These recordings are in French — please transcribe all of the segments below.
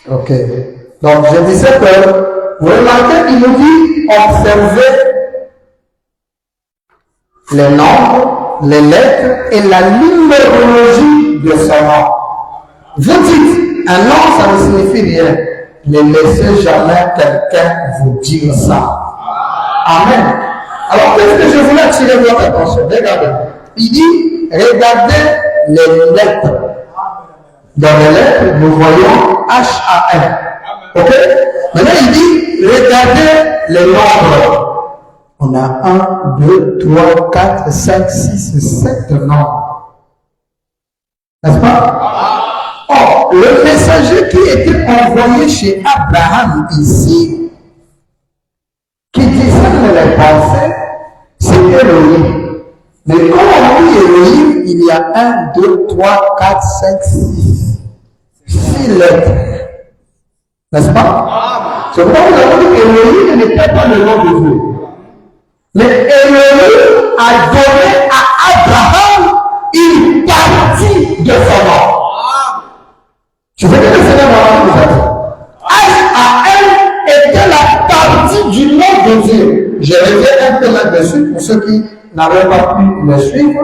Ok. Donc, je disais que, vous remarquez, il nous dit observer les nombres, les lettres et la numérologie de son nom. Vous dites, un nom, ça ne signifie rien. Ne laissez jamais quelqu'un vous dire ça. Amen. Alors, qu'est-ce que je voulais attirer votre attention? Regardez. Il dit, regardez les lettres. Dans les lettres, nous voyons H-A-M. Ok? Maintenant, il dit, regardez les nombres. On a 1, 2, 3, 4, 5, 6, 7 nombres. N'est-ce pas? Or, le messager qui était envoyé chez Abraham ici, qui disait les pensées, c'est Elohim. Mais quand on dit Elohim, il y a 1, 2, 3, 4, 5, 6. 6 lettres. N'est-ce pas? C'est pourquoi nous avons dit qu'Elohim n'était pas le nom de Dieu. Mais Elohim a donné à Abraham une partie de son nom. Je veux dire que le Seigneur nous a dit. H-A-M était la partie du nom de Dieu. Je reviens un peu là-dessus pour ceux qui n'avaient pas pu me suivre.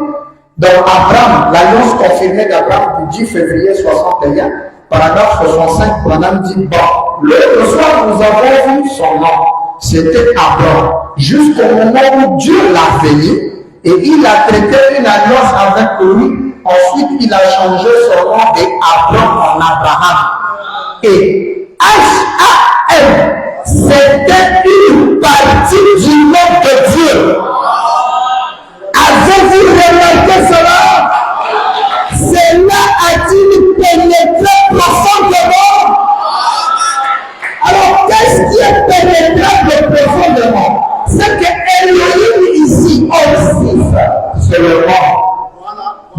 Donc Abraham, l'alliance confirmée d'Abraham du 10 février 61, paragraphe 65, Branham dit, bon, l'autre soir nous avons vu son nom. C'était Abraham. Jusqu'au moment où Dieu l'a béni et il a traité une alliance avec lui. Ensuite, il a changé son nom de Abraham en Abraham. Et H-A-M, c'était une partie du nom de Dieu. Avez-vous remarqué cela? Cela a-t-il pénétré profondément? Alors, qu'est-ce qui est pénétrable profondément? C'est que Elohim ici, aussi, c'est le nom.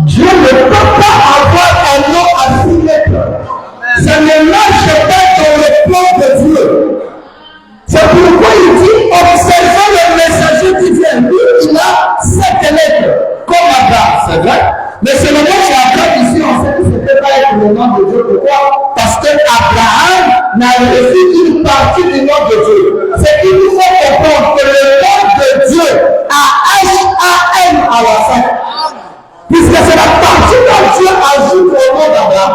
Dieu ne peut pas avoir un nom à 6 lettres. Ça ne marche pas dans le plan de Dieu. C'est pourquoi il dit, observez le messager qui vient. Lui, il a 7 lettres, comme Abraham, c'est vrai. Mais c'est le nom qu'Abraham ici, en fait, c'était pas être le nom de Dieu. Pourquoi? Parce que Abraham n'a reçu une partie du nom de Dieu. C'est qu'il nous faut comprendre que le nom de Dieu a H-A-M à la fin. Puisque c'est la partie dont Dieu ajoute au nom d'Abraham.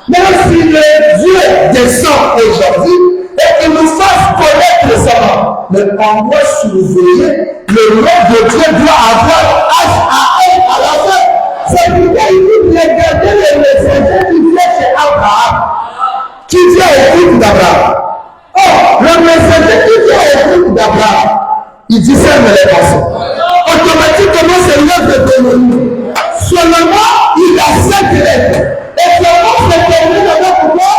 Même si le Dieu descend aujourd'hui et qu'il nous fasse connaître son nom, mais on doit surveiller le nom de Dieu doit avoir H-A-M à la fin. C'est pourquoi il dit regardez le messager qui vient chez Abraham, qui vient au culte d'Abraham. Oh, le messager qui vient au culte d'Abraham, il discerne les pensées. Automatiquement, c'est l'œuvre de Dieu. Seulement, il a 5 lettres. Et seulement, c'est terminé avec pourquoi?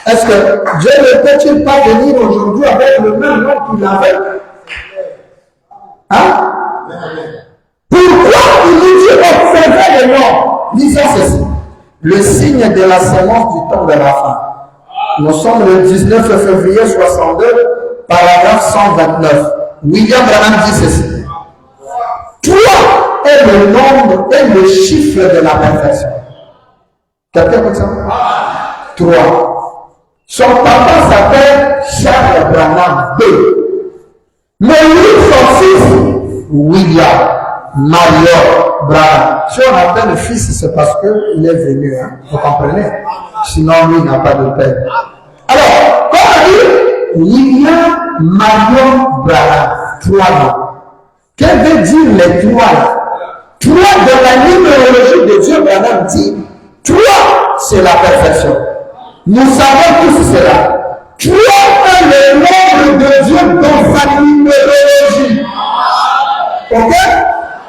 Est-ce que Dieu ne peut-il pas venir aujourd'hui avec le même nom qu'il avait? Hein? Pourquoi il nous dit observer le nom? Lisons ceci. Le signe de la semence du temps de la fin. Nous sommes le 19 février 62, paragraphe 129. William Branham dit ceci. 3 est le nombre et le chiffre de la perfection. Quelqu'un peut ça? 3. Son papa s'appelle Charles Branham B. Mais lui, son fils, William Major Branham. Si on appelle le fils, c'est parce qu'il est venu. Hein? Vous comprenez? Sinon, lui, il n'a pas de père. Alors, comme on dit, William Major Branham. 3 noms. Qu'est-ce que veut dire les 3? 3 dans la numérologie de Dieu, Branham dit, 3, c'est la perfection. Nous savons tous cela. 3 est le nombre de Dieu dans sa numérologie. Ok?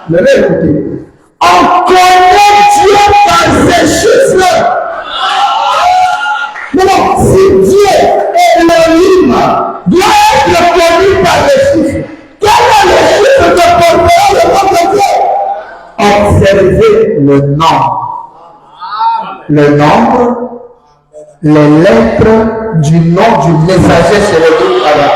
Mais écoutez. On connaît Dieu par ses chiffres. Mais non, si Dieu est Elohim, doit être connu par les chiffres. Quel est le chiffre que portera le nom de Dieu? Observez le nombre. Le nombre, les lettres du nom du messager chez Allah.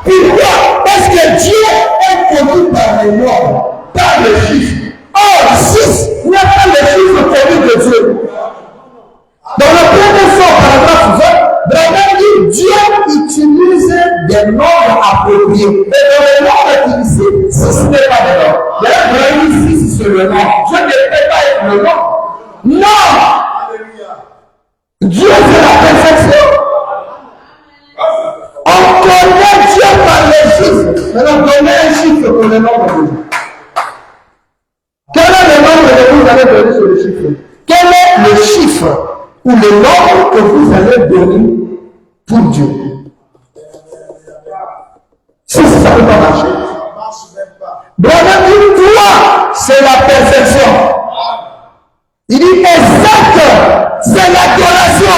Pourquoi? Parce que Dieu est connu par les nombres, par les chiffres. Or, 6 n'est pas le le nom. Non! Dieu c'est la perfection. On connaît Dieu par les chiffres. Maintenant, donnez un chiffre pour le nombre de Dieu. Quel est le nombre que vous allez donner sur le chiffre? Quel est le chiffre ou le nombre que vous allez donner pour Dieu? Si ça ne peut pas marcher. Branham dit, toi, c'est la perfection. Il dit, exact, c'est l'adoration.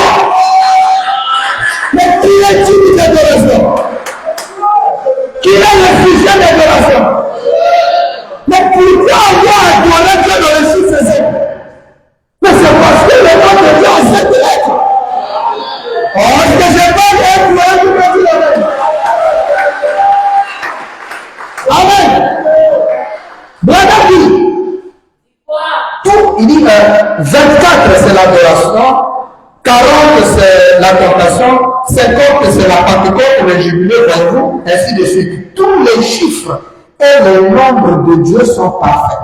Mais qui est digne d'adoration? Qui est le sujet d'adoration? Mais pourquoi on doit adorer Dieu dans le chiffre 7? Mais c'est parce que le nom de Dieu est 7 lettres. Oh, est-ce que je parle d'un point qui me dit la même? Amen. Branham dit, tout, il dit 24 c'est l'adoration, 40 c'est la tentation, 50 c'est la Pentecôte, le jubilé, voyez-vous, ainsi de suite. Tous les chiffres et le nombre de Dieu sont parfaits.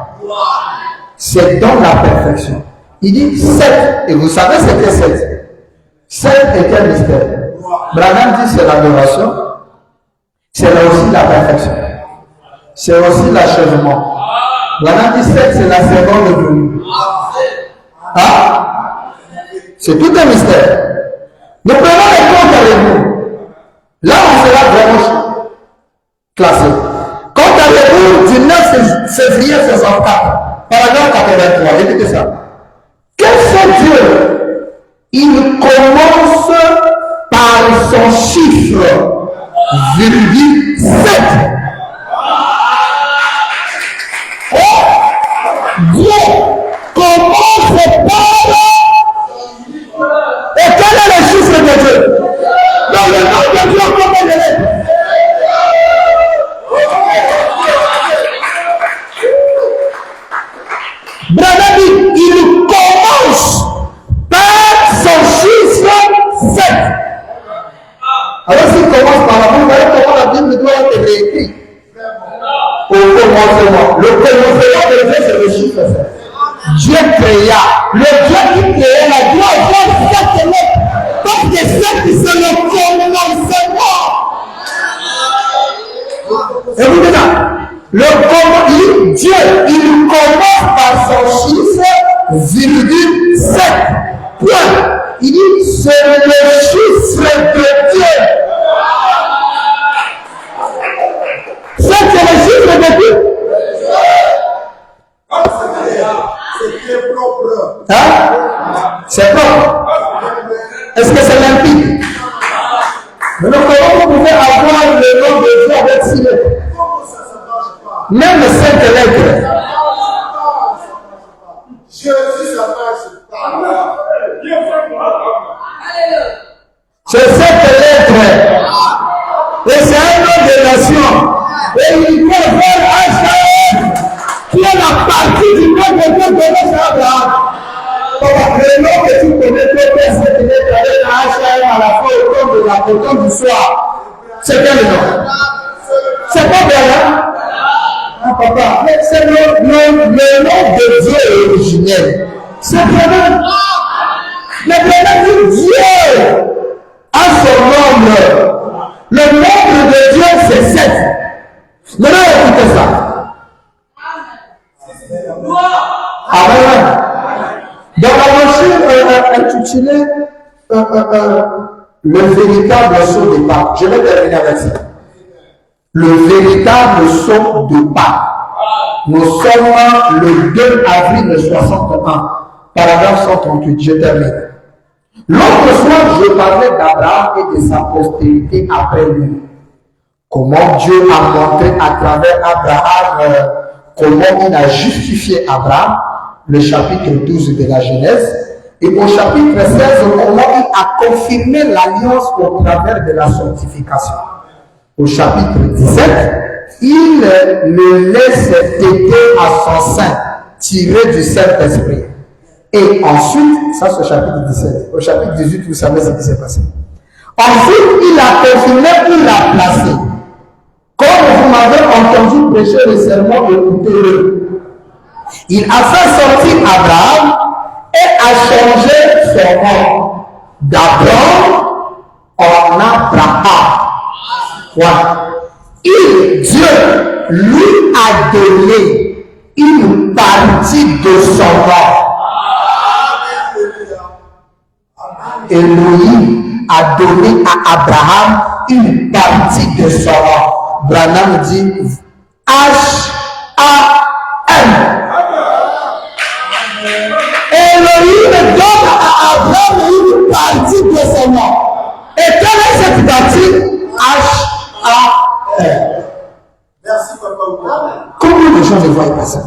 C'est dans la perfection. Il dit 7, et vous savez ce que c'est 7 est un mystère. Branham dit c'est l'adoration, c'est aussi la perfection. C'est aussi l'achèvement. Branham dit 7 c'est la seconde venue. Ah? C'est tout un mystère. Nous prenons les comptes avec nous. Là, on sera vraiment classé. Quant à l'époux du 9 février 64, paragraphe 83, écoutez ça. Quel c'est Dieu? Il commence par son chiffre, virgule 7. Oh, Dieu commence par... Et quel est le chiffre de Dieu? Dans le nom de Dieu, combien de lettres? Branham dit, il commence par son chiffre 7. Alors s'il commence par la vous voyez comment la Bible doit être réécrite. Au commencement. Le commencement de Dieu, c'est le chiffre 7. Dieu créa. Le Dieu qui créa la Dieu a fait 7 lettres. Parce que 7 c'est le commencement. Écoutez ça. Dieu, il commence par son chiffre, virgule 7. Point. Il dit, c'est le chiffre de Dieu. 7 c'est le chiffre de Dieu. C'est propre. Hein? C'est propre. Est-ce que c'est limpide? Mais comment vous pouvez avoir le nom de Dieu avec 6 lettres? Même 5 lettres. Jésus, ça marche pas. C'est 7 lettres. Et c'est un nom de nation. Et il peut faire H.A.M. qui est la partie du nom de Dieu donné à Abraham. Le nom que tu connais, tu peux faire 7 lettres avec la H.A.M. à la fin au temps du soir. C'est quel nom? C'est pas bien, hein? Ah, papa, c'est le nom de Dieu originel. C'est vraiment. Mais vraiment, Dieu a son nombre. Le nombre de Dieu, c'est 7. Maintenant, écoutez ça. Amen. Dans la machine intitulée le véritable saut de pas. Je vais terminer avec ça. Le véritable saut de pas. Nous sommes le 2 avril 61, paragraphe 138. Je termine. L'autre soir, je parlais d'Abraham et de sa postérité après lui. Comment Dieu a montré à travers Abraham comment il a justifié Abraham, le chapitre 12 de la Genèse, et au chapitre 16, comment il a confirmé l'alliance au travers de la sanctification. Au chapitre 17, il le laisse téter à son sein, tiré du Saint-Esprit. Et ensuite, ça c'est au chapitre 17. Au chapitre 18, vous savez ce qui s'est passé. Ensuite, il a confirmé, il l'a placé. Comme vous m'avez entendu prêcher le sermon de Coutéreux. Il a fait sortir Abraham et a changé son nom d'Abraham en Abraham. Voilà. Dieu lui a donné une partie de son nom. Elohim a donné à Abraham une partie de son nom. Branham dit H-A-M. Elohim donne à Abraham une partie de son nom. Et quelle est cette partie? H-A-M. Merci, papa. Comment les gens ne voient pas ça?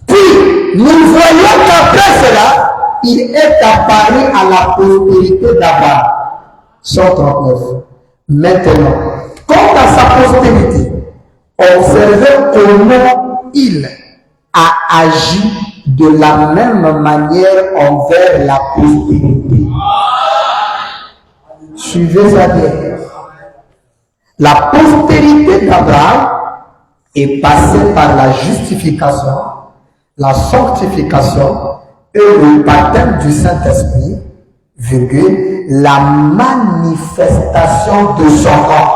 Puis, nous voyons qu'après cela, il est apparu à la postérité d'Abraham. 139. Maintenant, quant à sa postérité, observez comment il a agi de la même manière envers la postérité. Suivez ça bien. La postérité d'Abraham est passée par la justification, la sanctification et le baptême du Saint-Esprit, la manifestation de son corps.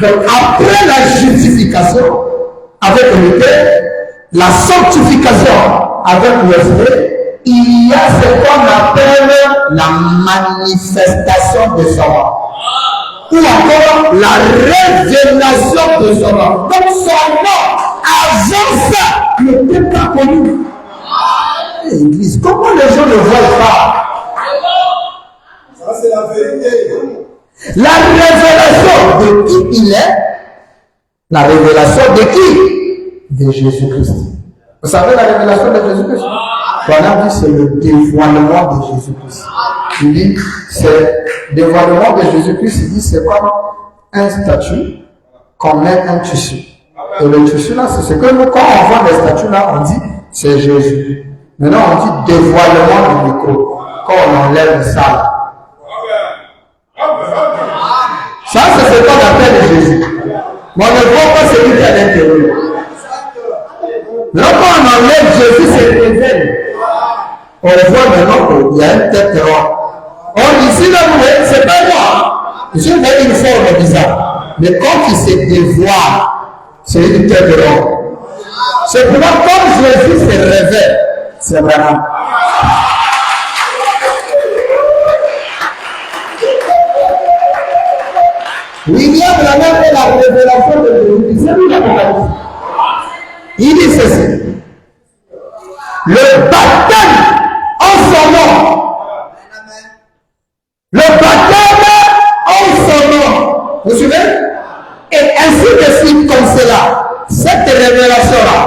Donc après la justification avec le Père, la sanctification avec l'Esprit, il y a ce qu'on appelle la manifestation de son corps. Ou encore la révélation de son nom. Donc son nom, avant ça, n'était pas connu. Église, comment les gens ne voient pas? Ça, c'est la vérité. La révélation de qui il est, la révélation de qui? De Jésus-Christ. Vous savez la révélation de Jésus-Christ? Voilà, dit c'est le dévoilement de Jésus-Christ. Il dit, c'est le dévoilement de Jésus-Christ, il dit, c'est comme un statut qu'on met un tissu. Et le tissu là, c'est ce que nous, quand on voit les statues là, on dit, c'est Jésus. Maintenant, on dit dévoilement du micro. Quand on enlève ça là. Ça, c'est ce qu'on appelle Jésus. Mais on ne voit pas celui qui est à l'intérieur. Là, quand on enlève Jésus, c'est révélé. On voit maintenant qu'il y a une tête ronde. Or, ici, là, vous voyez, c'est pas moi. Je vois une forme bizarre. Mais quand il se dévoile, c'est une tête ronde. C'est pourquoi, comme Jésus se révèle, c'est vraiment. William Branham fait la révélation de Jésus. C'est lui l'Apocalypse. Il dit ceci. Le baptême en son nom. Le baptême en son nom. Vous suivez? Et ainsi de suite comme cela. Cette révélation-là.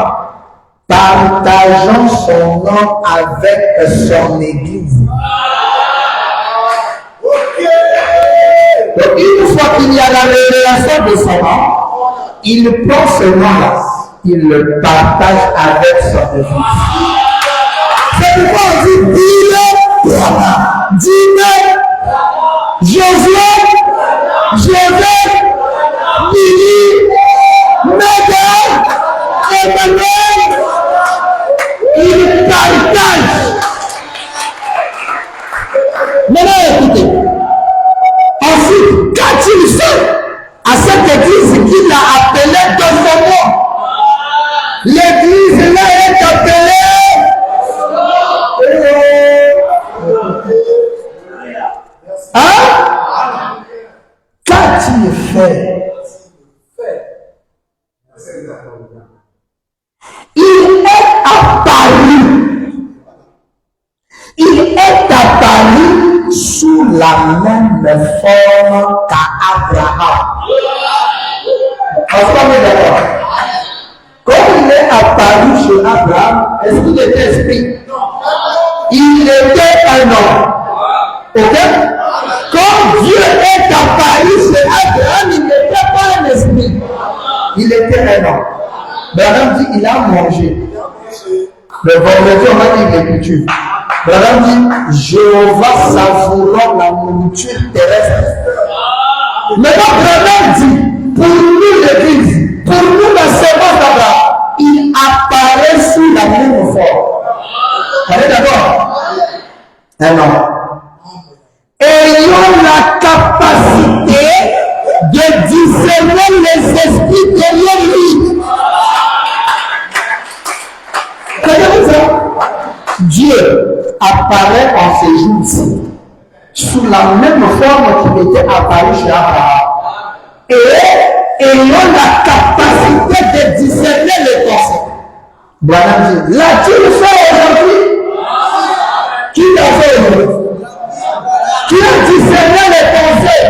Partageant son nom avec son église. Donc, une fois qu'il y a la révélation de son nom, il prend ce nom-là, il le partage avec son église. C'est pourquoi on dit dis-le, dis-le, Josué, Billy, Megan, Emmanuel, il partage. Maintenant, écoutez. Ensuite, quand il sait à cette église qu'il a appelée de son nom, l'église là est appelée. Hein? Quand il fait, il est apparu. Il est apparu sous la même forme qu'Abraham. Est-ce qu'on est d'accord? Quand il est apparu chez Abraham, est-ce qu'il était esprit? Il était un homme. Ok? Quand Dieu est apparu chez Abraham, il n'était pas un esprit. Il était un homme. Abraham dit il a mangé. Le vendredi, on a dit l'écriture. Abraham dit Jéhovah savourant la nourriture terrestre. Maintenant, Abraham dit pour nous l'église, pour nous la séquence d'Abraham, il apparaît Allez d'accord? Un homme. Ayant la capacité de discerner les esprits derrière lui. Regardez ça. Dieu apparaît en ces jours-ci sous la même forme qu'il était apparu chez Abraham. Et ayant la capacité de discerner les pensées. Branham dit, l'as-tu fait aujourd'hui? Qui l'a fait aujourd'hui? Qui a discerné les pensées?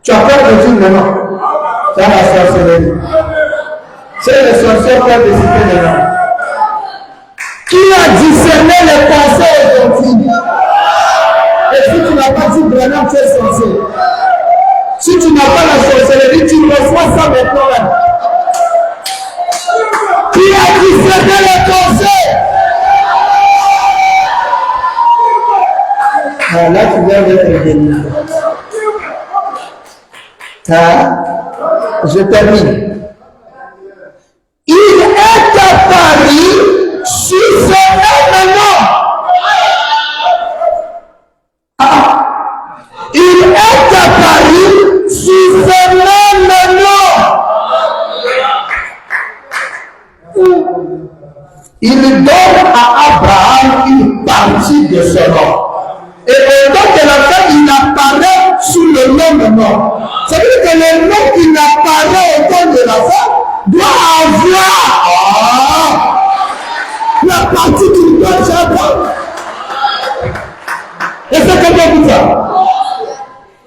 Tu as peur de dire non. Tu as la sorcellerie. C'est les sorcières qui ont décidé de non. Qui a discerné les pensées aujourd'hui? Et si tu n'as pas dit Branham, tu es sorcier. Si tu n'as pas la sorcellerie, tu reçois ça maintenant même. Qui a discerné les pensées? Ah, là, tu viens d'être béni. Je termine. Il est apparu sur ce même nom. Il est apparu sur ce même nom. Il donne à Abraham une partie de ce nom. Et au temps de la fin, il apparaît sous le même nom. C'est-à-dire que le nom qui apparaît au temps de la fin doit avoir la partie qu'il doit avoir. Et c'est comment vous ça?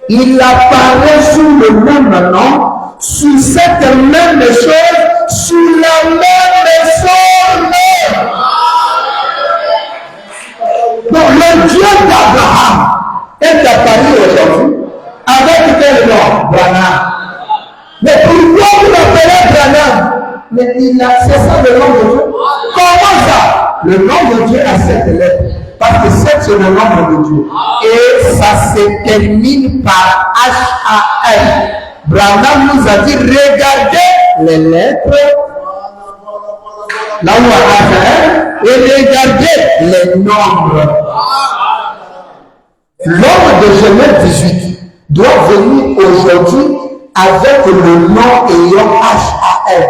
Il apparaît sous le même nom, sous cette même chose, sous la même forme. Donc le Dieu d'Abraham est apparu aujourd'hui avec quel nom? Branham. Mais pourquoi vous l'appelez Branham? Mais c'est ça le nom de Dieu. Comment ça? Le nom de Dieu a cette lettre. Parce que c'est le nom de Dieu. Et ça se termine par H-A-L. Branham nous a dit, regardez les lettres. Là où on a et regardez les nombres. L'homme de Genèse 18 doit venir aujourd'hui avec le nom ayant H-A-L.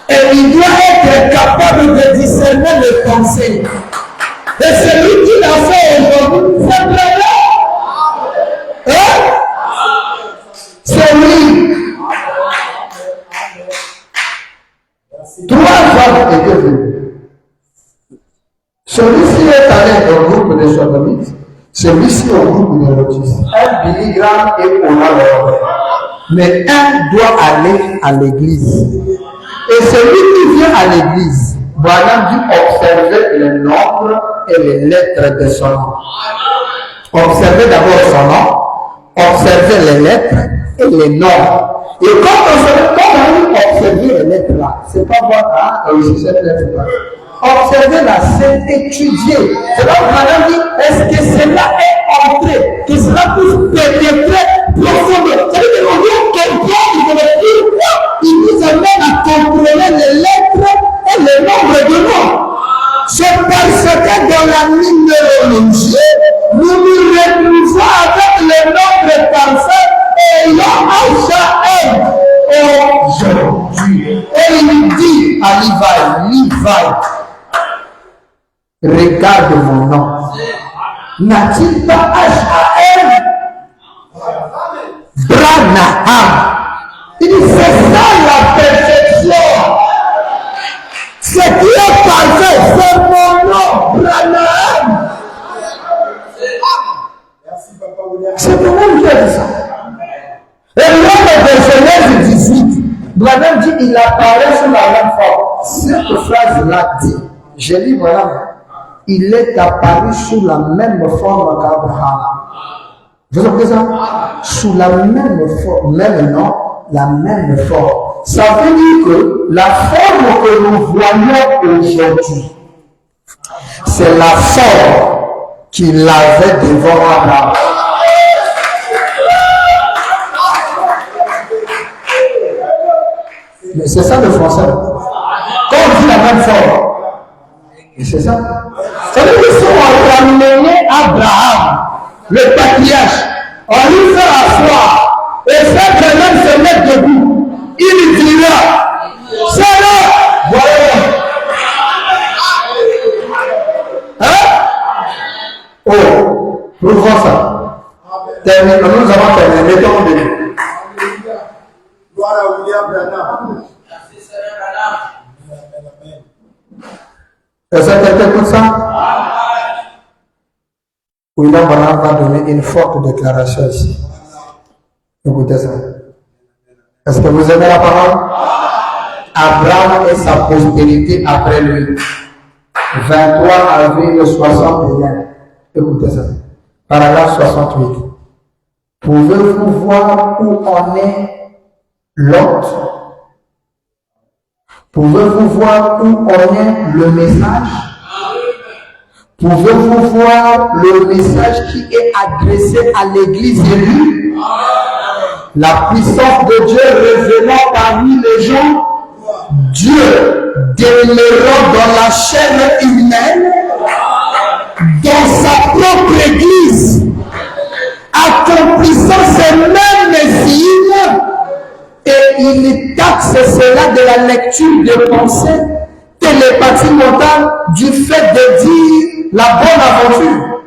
Et il doit être capable de discerner les pensées. Et celui qui l'a fait aujourd'hui, c'est Branham. Hein? C'est lui. 3 hommes étaient venus. Celui-ci est allé au groupe des sodomites, celui-ci au groupe des lotistes. Un Billy Graham et Ola Robert. Mais un doit aller à l'église. Et celui qui vient à l'église, Branham dit observer les nombres et les lettres de son nom. Observez d'abord son nom, observez les lettres et les nombres. Et quand on observe les lettres là, c'est pas voir aussi cette lettre là. Observez-la, c'est étudier. C'est là où Branham dit, est-ce que cela est entré, que cela puisse pénétrer profondément. C'est-à-dire qu'on doit comprendre pourquoi il nous amène à contrôler les lettres et les nombres de noms. C'est parce que dans la numérologie, nous nous retrouvons avec les nombres parfaits ayant H-A-M aujourd'hui. Et il dit à Levi, regarde mon nom. N'a-t-il pas H-A-M? Branham. Il dit, c'est ça la perfection. Ce qui est parfait, c'est mon nom, Branham. C'est comment Dieu dit ça. Et l'homme de Genèse 18, Branham dit, il apparaît sous la même forme. Cette phrase-là dit, je lis voilà, il est apparu sous la même forme qu'Abraham. Vous avez ça? Sous la même forme, même nom, la même forme. Ça veut dire que la forme que nous voyons aujourd'hui, c'est la forme qu'il avait devant Abraham. Mais c'est ça le français. Quand on dit la même fort. Et c'est ça. C'est-à-dire qu'ils sont en train d'amener Abraham, le patriarche, on lui fait asseoir et fait que même se mettre debout. Il dira, c'est là, voilà. Hein? Oh, nous faisons ça. Terminé, nous avons terminé, mettons au début. Gloire à William Branham. Est-ce que quelqu'un écoute ça? William Branham va donner une forte déclaration ici. Écoutez ça. Est-ce que vous aimez la parole? Abraham et sa postérité après lui. 23 avril 61. Écoutez ça. Paragraphe 68. Pouvez-vous voir où en est Lot? Pouvez-vous voir où en est le message? Pouvez-vous voir le message qui est adressé à l'église élue? La puissance de Dieu révélant parmi les gens, Dieu demeurant dans la chair humaine, dans sa propre église, accomplissant ces mêmes signes, et il taxe cela de la lecture de pensée télépathie mentale du fait de dire la bonne aventure.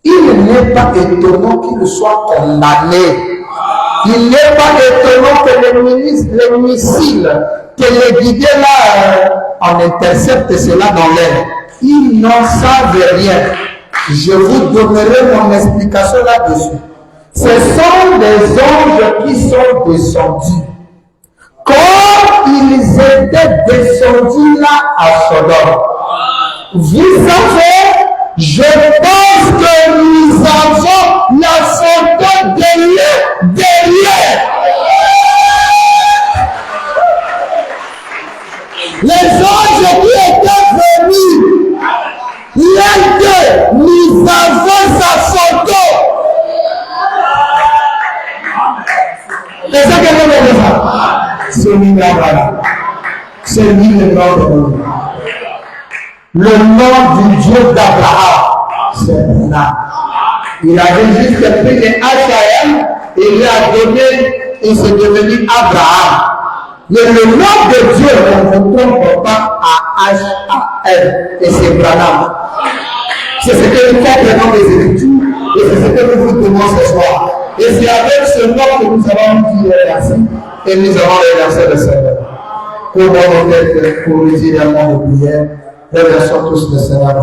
Il n'est pas étonnant qu'il soit condamné. Il n'est pas étonnant que les missiles que les guidés là en interceptent cela dans l'air. Ils n'en savent rien. Je vous donnerai mon explication là-dessus. Ce sont des anges qui sont descendus. Quand ils étaient descendus là à Sodome, vous savez, je pense que nous avons la photo derrière. Les anges qui étaient venus, l'un d'eux, nous avons sa photo. C'est ça que nous avons ça. C'est lui-là. C'est lui le nom de nous. Le nom du Dieu d'Abraham, c'est Buna. Il avait juste pris les H.A.M. et il a donné, il s'est devenu Abraham. Mais le nom de Dieu, on ne trompe pas à H.A.M. et c'est Branham. C'est ce que nous comprenons des Écritures et c'est ce que nous vous donnons ce soir. Et c'est avec ce nom que nous avons dit merci et nous avons remercié le Seigneur. Pour nos têtes, pour nous dire un mot de prière, remercions tous le Seigneur.